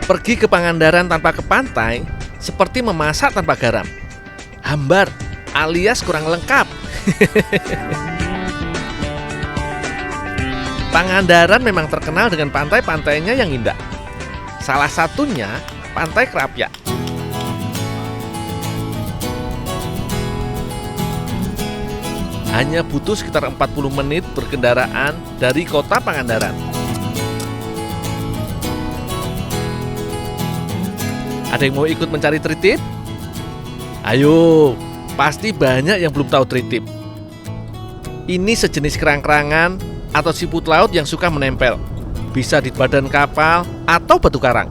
Pergi ke Pangandaran tanpa ke pantai seperti memasak tanpa garam. Hambar alias kurang lengkap. Pangandaran memang terkenal dengan pantai-pantainya yang indah. Salah satunya Pantai Krapyak. Hanya butuh sekitar 40 menit berkendaraan dari kota Pangandaran. Ada yang mau ikut mencari tritip? Ayo, pasti banyak yang belum tahu tritip. Ini sejenis kerang-kerangan atau siput laut yang suka menempel. Bisa di badan kapal atau batu karang.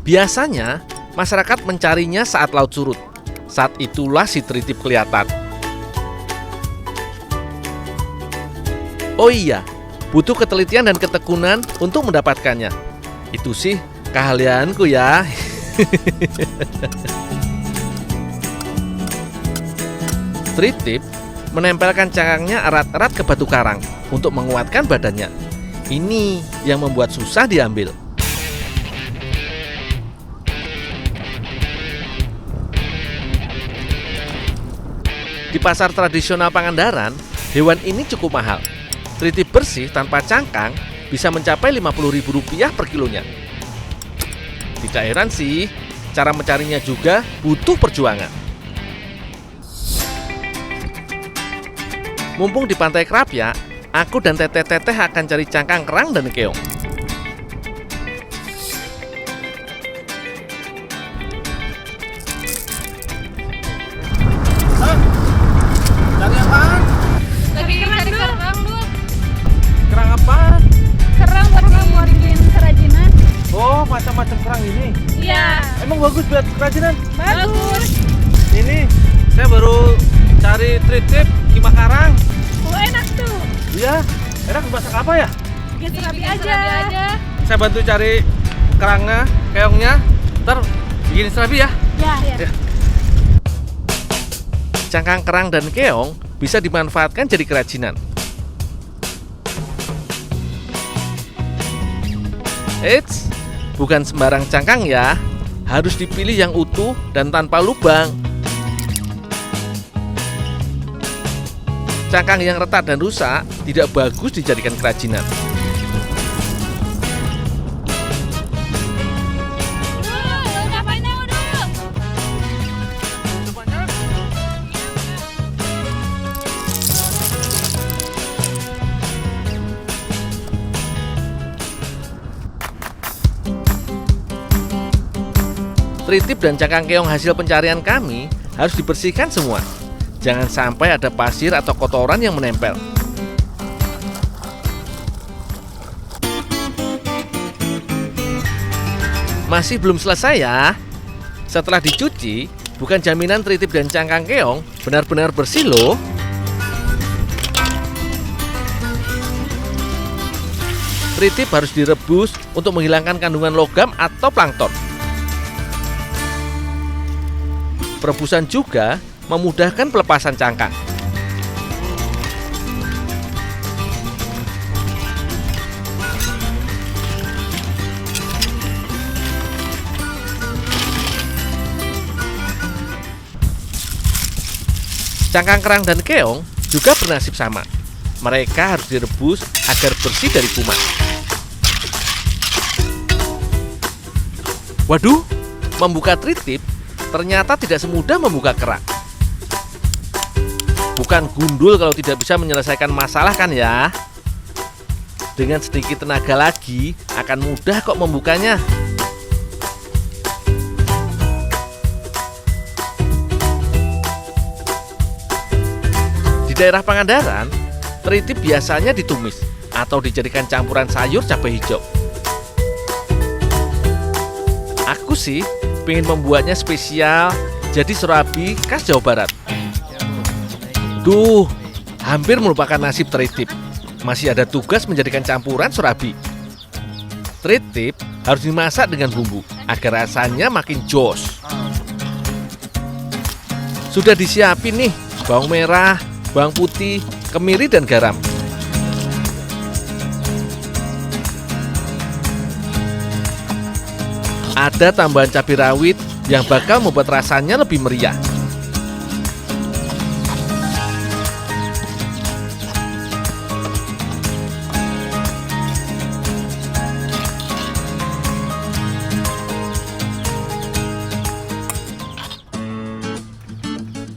Biasanya, masyarakat mencarinya saat laut surut. Saat itulah si tritip kelihatan. Oh iya, butuh ketelitian dan ketekunan untuk mendapatkannya. Itu sih keahlianku ya. Tritip menempelkan cangkangnya erat-erat ke batu karang untuk menguatkan badannya. Ini yang membuat susah diambil. Di pasar tradisional Pangandaran, hewan ini cukup mahal. Tritip bersih tanpa cangkang bisa mencapai Rp50.000 per kilonya. Tidak heran sih, cara mencarinya juga butuh perjuangan. Mumpung di Pantai Krapyak, aku dan teteh-teteh akan cari cangkang kerang dan keong. Cari apaan? Lagi cari kerang, Dul. Kerang apa? Kerang buat bikin kerajinan. Oh, macam-macam kerang ini. Iya. Emang bagus buat kerajinan? Bagus. Ini saya baru cari tritip kima karang. Oh, enak tuh. Iya, enak dimasak apa ya? Bikin serabi aja. Saya bantu cari kerangnya, keongnya. Ntar bikin serabi ya. Ya. Cangkang kerang dan keong bisa dimanfaatkan jadi kerajinan. Eits, bukan sembarang cangkang ya. Harus dipilih yang utuh dan tanpa lubang. Cangkang yang retak dan rusak tidak bagus dijadikan kerajinan. Tritip dan cangkang keong hasil pencarian kami harus dibersihkan semua. Jangan sampai ada pasir atau kotoran yang menempel. Masih belum selesai ya. Setelah dicuci, bukan jaminan tritip dan cangkang keong benar-benar bersih loh. Tritip harus direbus untuk menghilangkan kandungan logam atau plankton. Perebusan juga memudahkan pelepasan cangkang. Cangkang kerang dan keong juga bernasib sama. Mereka harus direbus agar bersih dari kuman. Waduh, membuka tritip ternyata tidak semudah membuka kerak. Bukan gundul kalau tidak bisa menyelesaikan masalah kan ya. Dengan sedikit tenaga lagi akan mudah kok membukanya. Di daerah Pangandaran, tritip biasanya ditumis atau dijadikan campuran sayur cabai hijau. Aku sih pengen membuatnya spesial jadi serabi khas Jawa Barat. Duh, hampir melupakan nasib tritip. Masih ada tugas menjadikan campuran serabi. Tritip harus dimasak dengan bumbu agar rasanya makin jos. Sudah disiapin nih bawang merah, bawang putih, kemiri dan garam. Ada tambahan cabai rawit yang bakal membuat rasanya lebih meriah.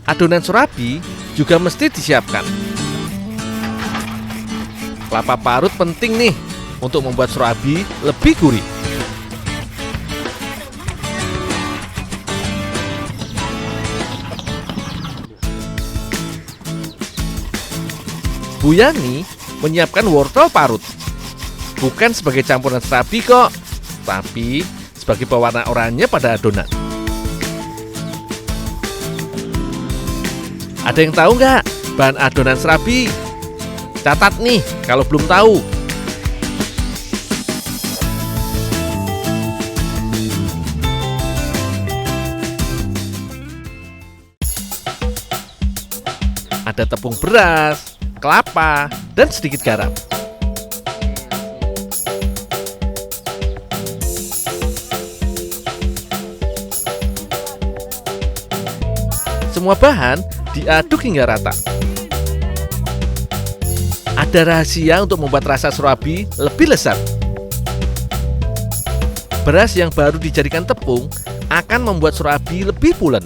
Adonan surabi juga mesti disiapkan. Kelapa parut penting nih untuk membuat surabi lebih gurih. Bu Yani menyiapkan wortel parut. Bukan sebagai campuran surabi kok, tapi sebagai pewarna oranye pada adonan. Ada yang tahu nggak bahan adonan serabi? Catat nih kalau belum tahu. Ada tepung beras, kelapa, dan sedikit garam. Semua bahan diaduk hingga rata. Ada rahasia untuk membuat rasa surabi lebih lezat. Beras yang baru dijadikan tepung akan membuat surabi lebih pulen.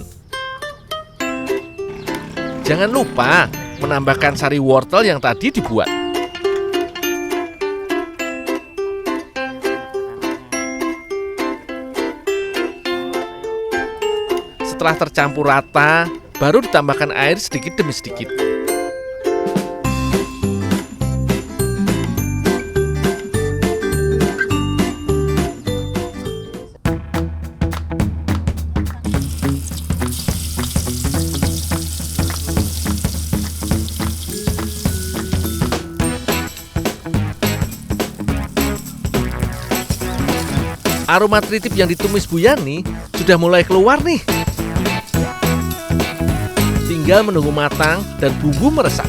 Jangan lupa menambahkan sari wortel yang tadi dibuat. Setelah tercampur rata, baru ditambahkan air sedikit demi sedikit. Aroma tritip yang ditumis Bu Yani sudah mulai keluar nih. Tinggal menunggu matang dan bumbu meresap.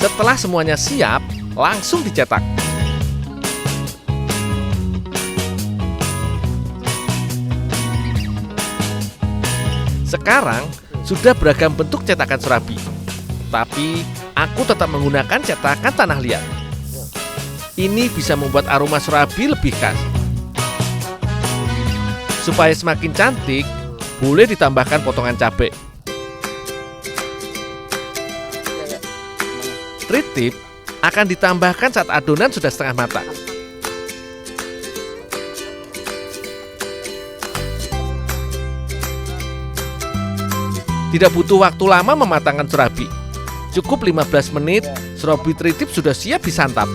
Setelah semuanya siap, langsung dicetak. Sekarang sudah beragam bentuk cetakan surabi, tapi aku tetap menggunakan cetakan tanah liat. Ini bisa membuat aroma surabi lebih khas. Supaya semakin cantik, boleh ditambahkan potongan cabai. Tritip akan ditambahkan saat adonan sudah setengah matang. Tidak butuh waktu lama mematangkan surabi. Cukup 15 menit, surabi tritip sudah siap disantap.